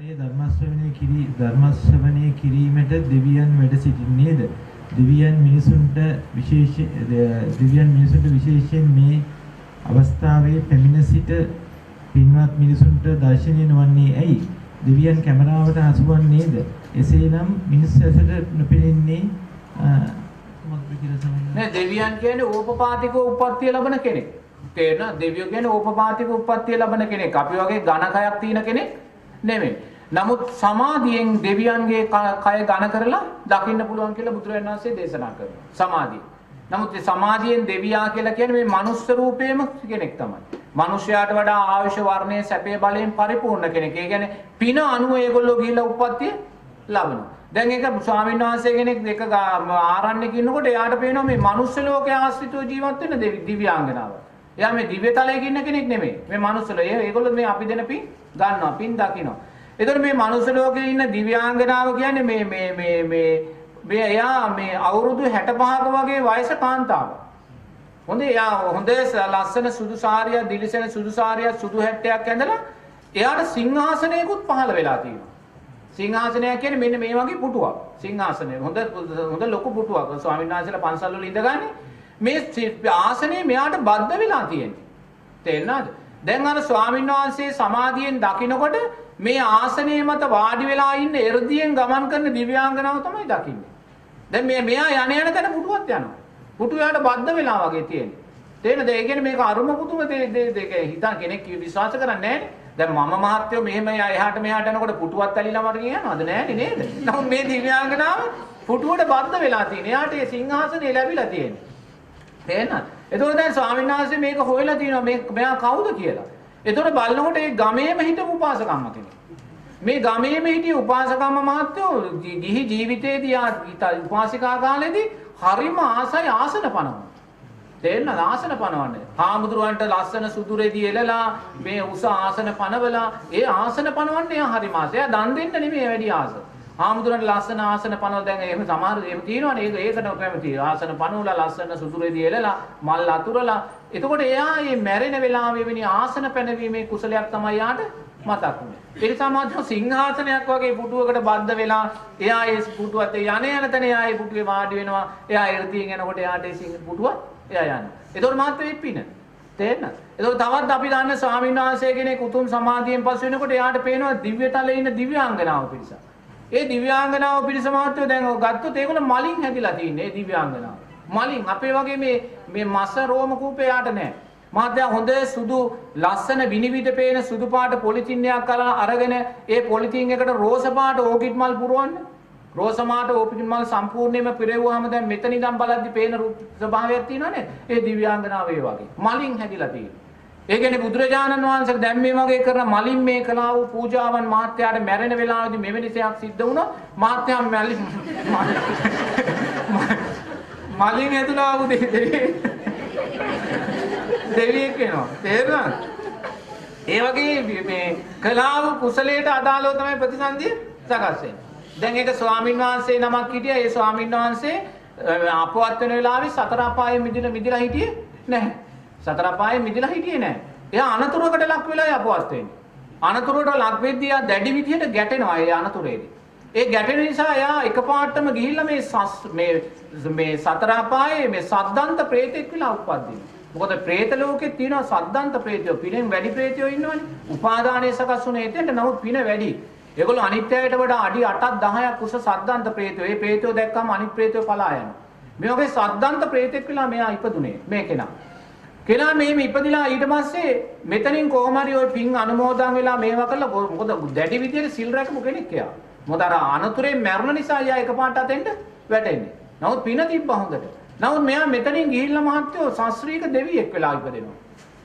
කාලයේ ධර්ම ශ්‍රවණය කිරීමට දෙවියන් වැඩ සිටින්නේද? දෙවියන් මිනිසුන්ට විශේෂයෙන් මේ අවස්ථාවේ පැමිණ සිට පින්වත් මිනිසුන්ට දර්ශනය නොවන්නේ ඇයි? දෙවියන් කැමරාවට හසුවන්නේද? එසේනම් මිනිස් ඇසට නොපෙනෙන්නේ කුමක්ද කියලා සමහරවිට නෑ දෙවියන් කියන්නේ ඕපපාතික උප්පත්තිය ලබන කෙනෙක්. තේරෙනවද? දෙවියෝ කියන්නේ ඕපපාතික උප්පත්තිය ලබන කෙනෙක්. අපි වගේ ඝනකයක් තියෙන කෙනෙක් නෙමෙයි. නමුත් සමාධියෙන් දෙවියන්ගේ කය ඝන කරලා දකින්න පුළුවන් කියලා බුදුරජාණන් වහන්සේ දේශනා කරනවා. සමාධිය. නමුත් මේ සමාධියෙන් දෙවියා කියලා කියන්නේ මේ මනුස්ස රූපේම කෙනෙක් තමයි. මිනිස්යාට වඩා ආයුෂ වර්ණයේ සැපේ බලයෙන් පරිපූර්ණ කෙනෙක්. ඒ කියන්නේ පින අනුව ඒගොල්ලෝ ගිහිල්ලා උප්පත්තිය ලබනවා. දැන් ඒක ස්වාමීන් වහන්සේ කෙනෙක් දෙක ආරණ්‍යක ඉන්නකොට එයාට පේනවා මේ මනුස්ස ලෝකයේ ආශ්‍රිතව ජීවත් වෙන දිව්‍යාංගනාව. එයා මේ දිව්‍ය තලයක ඉන්න කෙනෙක් නෙමෙයි. මේ මනුස්ස ලෝකයේ ඒගොල්ලෝ මේ අපි දෙන පින් ගන්නවා, පින් දකිනවා. එතකොට මේ මනුස්ස ලෝකයේ ඉන්න දිව්‍යාංගනාව කියන්නේ මේ එයා මේ අවුරුදු 65ක වගේ වයස කාන්තාවක්. හොඳේ එයා හොඳ ලස්සන සුදු සාරිය, දිලිසෙන සුදු සාරිය, සුදු හැට්ටයක් ඇඳලා එයාට සිංහාසනයකුත් පහළ වෙලා තියෙනවා. සිංහාසනය කියන්නේ මෙන්න මේ වගේ පුටුවක්. සිංහාසනය හොඳ ලොකු පුටුවක්. ස්වාමීන් වහන්සේලා පන්සල් වල ඉඳගන්නේ මේ ආසනේ මෙයාට බද්ධ වෙලා තියෙන්නේ. තේරෙනවද? දැන් අර ස්වාමීන් වහන්සේ සමාධියෙන් දකින්නකොට මේ ආසනයේ මත වාඩි වෙලා ඉන්න එර්දියෙන් ගමන් කරන දිව්‍යාංගනාව තමයි දකින්නේ. දැන් මෙයා යන තැන පුටුවක් යනවා. පුටුවට බද්ධ වෙලා වගේ තියෙන්නේ. තේරෙනද? ඒ කියන්නේ මේක අරුම පුදුම දෙක හිතා කෙනෙක් විශ්වාස කරන්නේ නැහැ. දැන් මම මහත්යෝ මෙහෙම එහාට මෙහාට යනකොට පුටුවත් ඇලිලා මට කියනවාද නෑනේ නේද? නමුත් මේ දිව්‍යාංගනාව පුටුවට බද්ධ වෙලා තියෙන. එයාට ඒ සිංහාසනේ ලැබිලා තියෙන්නේ. තේරෙනවද? එතකොට දැන් ස්වාමීන් වහන්සේ මේක හොයලා තිනවා මෙයා කවුද කියලා. එතකොට බලනකොට ඒ ගමේම හිටපු උපාසකම්ම කෙනෙක්. මේ ගමේම හිටිය උපාසකම්ම මහත්යෝ ගිහි ජීවිතයේදී උපාසිකා කාලේදී හරිම ආසයි ආසන පනවනවා. තේරෙනවද? ආසන පනවන්නේ. හාමුදුරුවන්ට ලස්සන සුදු රෙදි එලලා මේ උස ආසන පනවලා ඒ ආසන පනවන්නේ එයා හරිම ආසයි. එයා දන් දෙන්න නෙමෙයි වැඩි ආස. හාමුදුරුවන්ට ලස්සන ආසන පනවලා දැන් එහෙම සමහර එහෙම තියෙනවනේ. ඒකට කැමති. ආසන පනවලා ලස්සන සුදු රෙදි එලලා මල් අතුරලා එතකොට එයා මේ මැරෙන වෙලාවේ වෙන ආසන පැනවීමේ කුසලයක් තමයි යාට මතක් වුනේ. ඒ නිසා මාත් සිංහාසනයක් වගේ පුටුවකට බද්ධ වෙලා එයා ඒ පුටුවත් යන තැන එයා ඒ පුටුවේ වාඩි වෙනවා. එයා එර්තියෙන් යනකොට එයාට ඒ පුටුව එයා යනවා. ඒතකොට මාත් වෙප්පින. තේරෙනවද? ඒතකොට තවත් අපි දන්න ස්වාමීන් වහන්සේ කෙනෙක් උතුම් සමාධියෙන් පසු වෙනකොට එයාට පේනවා දිව්‍ය තලයේ ඉන්න දිව්‍යාංගනාව පිරිස. ඒ දිව්‍යාංගනාව පිරිස මාත්‍යෝ දැන් ගත්තොත් ඒගොල්ලෝ මලින් හැදිලා තින්නේ ඒ දිව්‍යාංගනාව. මලින් අපේ වගේ මේ මස රෝම කූපේ යාට නැහැ. මාත්‍යා හොඳ සුදු ලස්සන විනිවිද පේන සුදු පාට පොලිතින් එකක් අරගෙන ඒ පොලිතින් එකට රෝස පාට ඕකිඩ් මල් පුරවන්න. රෝස පාට ඕකිඩ් මල් සම්පූර්ණයෙන්ම පිරෙවුවාම දැන් මෙතන ඉඳන් බලද්දි පේන ස්වභාවයක් තියෙනවනේ. ඒ දිව්‍යාංගනාව ඒ වගේ මලින් හැදිලා තියෙනවා. ඒ කියන්නේ බුදුරජාණන් වහන්සේ දැන් මේ වගේ කරන මලින් මේ කළා වූ පූජාවන් මාත්‍යාට මැරෙන වෙලාවේදී මෙවැනි දෙයක් සිද්ධ වුණා. මාත්‍යා මලින් ඇතුළා වූ දෙවියෙක් වෙනවා. තේරුණාද? ඒ වගේ මේ කලාව කුසලයට අදාළව තමයි ප්‍රතිසන්දිය සකස් වෙන්නේ. දැන් ඒක ස්වාමීන් වහන්සේ නමක් හිටියා. ඒ ස්වාමීන් වහන්සේ අපවත් වෙන වෙලාවේ සතර අපායේ මිදිලා හිටියේ නැහැ. සතර අපායේ මිදිලා හිටියේ නැහැ. එයා අනතුරකට ලක් වෙලා අපවත් වෙන්නේ. අනතුරට ලක් වෙද්දී එයා දැඩි විදියට ගැටෙනවා ඒ අනතුරේදී. ඒ ගැටෙන නිසා එයා එකපාරටම ගිහිල්ලා මේ සතර අපායේ මේ සද්දන්ත ප්‍රේතෙක් වෙලා උපදිනවා. මොකද ප්‍රේත ලෝකෙත් තියෙනවා සද්දන්ත ප්‍රේතයෝ. පිනෙන් වැඩි ප්‍රේතයෝ ඉන්නවනේ. උපාදානයේ සකස් වුණේ එතෙන්ට. නමුත් පින වැඩි. ඒගොල්ලෝ අනිත්‍යයට වඩා අඩි 8ක් 10ක් උස සද්දන්ත ප්‍රේතයෝ. ඒ ප්‍රේතයෝ දැක්කම අනිත් ප්‍රේතයෝ පලා යනවා. මේ වගේ සද්දන්ත ප්‍රේතෙක් වෙලා මෙයා ඉපදුනේ මේ කෙනා. කෙනා මෙහෙම ඉපදිලා ඊට පස්සේ මෙතනින් කොහොම හරි ওই පින් අනුමෝදන් වෙලා මේවා කළා. මොකද දැඩි විදියට සිල් රැකපු කෙනෙක් එයා. මොකද අර අනතුරේ මැරුණ නිසා එයා එකපාරට අතෙන්ට වැටෙන්නේ. නමුත් පින තිබ්බා හොඳට. නමුත් මෙයා මෙතනින් ගිහිල්ලා මහත්යෝ ශාස්ත්‍රීය දෙවියෙක් වෙලා ඉපදෙනවා.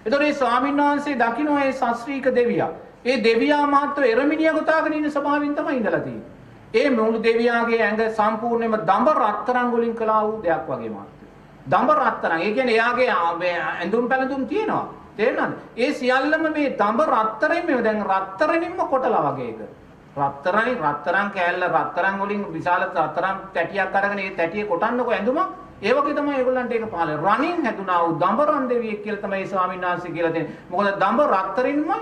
ඒතකොට මේ ස්වාමීන් වහන්සේ දකින්න ඒ ශාස්ත්‍රීය දෙවියා. ඒ දෙවියා මහත්යෝ එරමිනිය ගොතාගෙන ඉන්න ස්වභාවයෙන් තමයි ඉඳලා තියෙන්නේ. ඒ මුළු දෙවියාගේ ඇඟ සම්පූර්ණයෙන්ම දඹ රත්තරන් වලින් කළා වූ දෙයක් වගේ මහත්යෝ. දඹ රත්තරන්. ඒ කියන්නේ එයාගේ ඇඳුම් පැළඳුම් තියෙනවා. තේරෙනවද? ඒ සියල්ලම මේ දඹ රත්තරෙන් මේ දැන් රත්තරනින්ම කොටලා වගේ එක. රත්තරන් කෑල්ල රත්තරන් වලින් විශාල රත්තරන් තැටියක් අරගෙන ඒ තැටිය කොටන්නකො ඇඳුමක්. ඒ වගේ තමයි ඒගොල්ලන්ට ඒක පහළ රණින් හැදුනා වූ දඹරන් දෙවියෙක් කියලා තමයි ස්වාමීන් වහන්සේ කියලා තියෙන්නේ. මොකද දඹ රත්තරින්මයි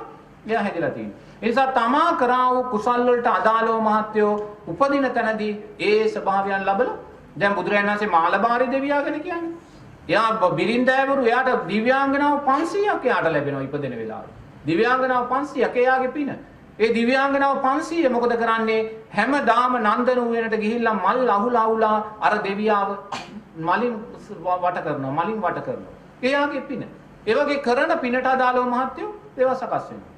එයා හැදිලා තියෙන්නේ. ඒ නිසා තමා කරා වූ කුසල් වලට අදාළව මහත්යෝ උපදින තැනදී ඒ ස්වභාවයන් ලැබලා දැන් බුදුරජාණන් වහන්සේ මාළබාරි දෙවියා ගැන කියන්නේ. එයා බිරින්දෑවරු එයාට දිව්‍යාංගනාව 500ක් එයාට ලැබෙනවා ඉපදෙන වෙලාවේ. දිව්‍යාංගනාව 500ක් එයාගේ පින. ඒ දිව්‍යාංගනාව 500 මොකද කරන්නේ? හැමදාම නන්දන උයනට ගිහිල්ලා මල් අහුලා අර දෙවියාව මලින් වට කරනවා. මලින් වට කරනවා. එයාගේ පින. ඒ වගේ කරන පිනට අදාළව මහත්යෝ ඒවා සකස් වෙනවා.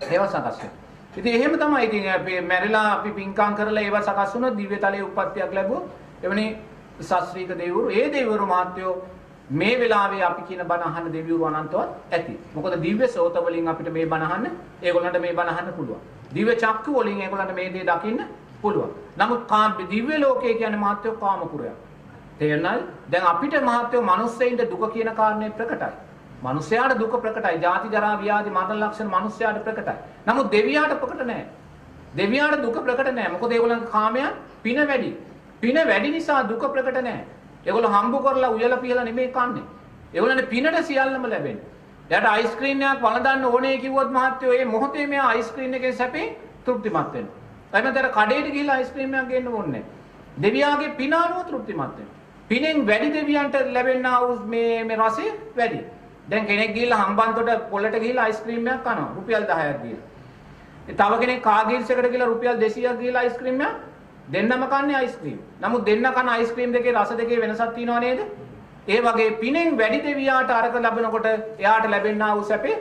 ඒවා සකස් වෙනවා. ඉතින් එහෙම තමයි ඉතින් අපි මැරිලා අපි පින්කම් කරලා ඒවා සකස් වුණොත් දිව්‍ය තලයේ උප්පත්තියක් ලැබුවොත් එවනේ ශාස්ත්‍රීය දෙවිවරු ඒ දෙවිවරු මහත්යෝ මේ වෙලාවේ අපි කියන බණ අහන්න දෙවිවරු අනන්තවත් ඇති. මොකද දිව්‍ය සෝත වලින් අපිට මේ බණ අහන්න ඒගොල්ලන්ට මේ බණ අහන්න පුළුවන්. දිව්‍ය චක්කු වලින් ඒගොල්ලන්ට මේ දේ දකින්න පුළුවන්. නමුත් දිව්‍ය ලෝකයේ කියන්නේ මහත්යෝ කාමපුරයක්. තේරෙනවද? දැන් අපිට මහත්යෝ මිනිස්සෙයින්ට දුක කියන කාරණේ ප්‍රකටයි. මිනිස්යාට දුක ප්‍රකටයි. ජාති ජරා ව්‍යාධි මරණ ලක්ෂණ මිනිස්යාට ප්‍රකටයි. නමුත් දෙවියාට ප්‍රකට නැහැ. දෙවියාට දුක ප්‍රකට නැහැ. මොකද ඒගොල්ලන්ගේ කාමයන් පින වැඩි. පින වැඩි නිසා දුක ප්‍රකට නැහැ. ඒගොල්ලෝ හම්බ කරලා උයලා පියලා නෙමෙයි කන්නේ. ඒගොල්ලන්ට පිනට සියල්ලම ලැබෙන්නේ. එයාට අයිස්ක්‍රීම් එකක් වළඳන්න ඕනේ කිව්වොත් මහත්තයෝ ඒ මොහොතේ මෙයා අයිස්ක්‍රීම් එකේ සැපේ තෘප්තිමත් වෙනවා. එතනතර කඩේට ගිහිල්ලා අයිස්ක්‍රීම් එකක් ගේන්න ඕනේ නැහැ. දෙවියාගේ පින අනුව තෘප්තිමත් වෙනවා. පිනෙන් වැඩි දෙවියන්ට ලැබෙනා වූ මේ රසය වැඩි. දැන් කෙනෙක් ගිහිල්ලා හම්බන්තොට පොළට ගිහිල්ලා අයිස්ක්‍රීම් එකක් කනවා රුපියල් 10ක් දීලා. තව කෙනෙක් කාගීර්සයකට ගිහිල්ලා රුපියල් 200ක් දීලා අයිස්ක්‍රීම් එකක් දෙන්නම කන්නේ අයිස්ක්‍රීම්. නමුත් දෙන්න කන අයිස්ක්‍රීම් දෙකේ රස දෙකේ වෙනසක් තියෙනව නේද? ඒ වගේ පිනෙන් වැඩි දෙවියාට අරක ලැබෙනකොට එයාට ලැබෙනා වූ සැපේ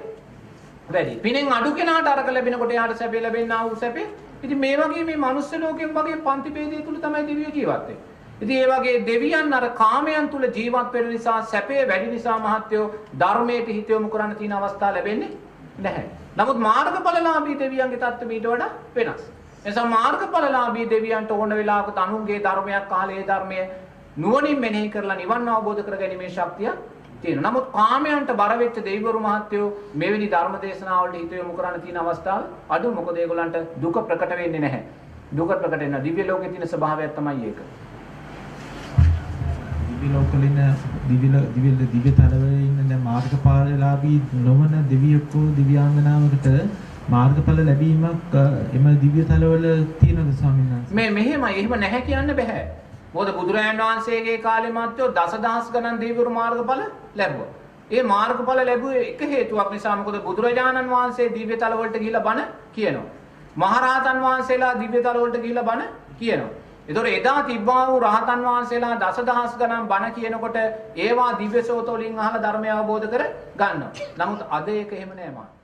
වැඩි. පිනෙන් අඩු කෙනාට අරක ලැබෙනකොට එයාට සැපේ ලැබෙනා වූ සැපේ. ඉතින් මේ වගේ මේ මනුස්ස ලෝකෙන් වගේ පන්ති ભેදය තුල තමයි දිව්‍ය ජීවත් වෙන්නේ. ඉතින් ඒ වගේ දෙවියන් අර කාමයන් තුල ජීවත් වෙන නිසා සැපේ වැඩි නිසා මහත්යෝ ධර්මයට හිත යොමු කරන්න තියෙන අවස්ථා ලැබෙන්නේ නැහැ. නමුත් මාර්ගඵලලාභී දෙවියන්ගේ தත්ත්වය ඊට වඩා වෙනස්. එනිසා මාර්ගඵලලාභී දෙවියන්ට ඕන වෙලාවක තනුන්ගේ ධර්මයක් අහලා ඒ ධර්මය නුවණින් මෙනෙහි කරලා නිවන් අවබෝධ කරගැනීමේ ශක්තිය තියෙනවා. නමුත් කාමයන්ට බර වෙච්ච දෙවිවරු මහත්යෝ මෙවැනි ධර්ම දේශනාවලට හිත යොමු කරන්න තියෙන අවස්ථාව අඩු. මොකද ඒගොල්ලන්ට දුක ප්‍රකට වෙන්නේ නැහැ. දුක ප්‍රකට වෙන දිව්‍ය ලෝකයේ තියෙන ස්වභාවයක් තමයි ඒක. දිව්‍ය ලෝකවල ඉන්න දිව්‍ය තලවල ඉන්න දැන් මාර්ගඵලලාභී නොවන දෙවියෙක්ව දිව්‍යාංගනාවකට මාර්ගඵල ලැබීමක් එම දිව්‍ය තලවල තියෙනවද ස්වාමීන් වහන්සේ? මෙහෙමයි. එහෙම නැහැ කියන්න බෑ. මොකද බුදුරජාණන් වහන්සේගේ කාලේ මාත්‍යෝ දසදහස් ගණන් දෙවිවරු මාර්ගඵල ලැබුවා. ඒ මාර්ගඵල ලැබුවේ එක හේතුවක් නිසා. මොකද බුදුරජාණන් වහන්සේ දිව්‍ය තල වලට ගිහිල්ලා බණ කියනවා. මහරහතන් වහන්සේලා දිව්‍ය තල වලට ගිහිල්ලා බණ කියනවා. ඒතොර එදා තිබ්බා වූ රහතන් වහන්සේලා දසදහස් ගණන් බණ කියනකොට ඒවා දිව්‍ය සෝත වලින් අහලා ධර්මය අවබෝධ කර ගන්නවා. නමුත් අද ඒක එහෙම නෑ මාත්.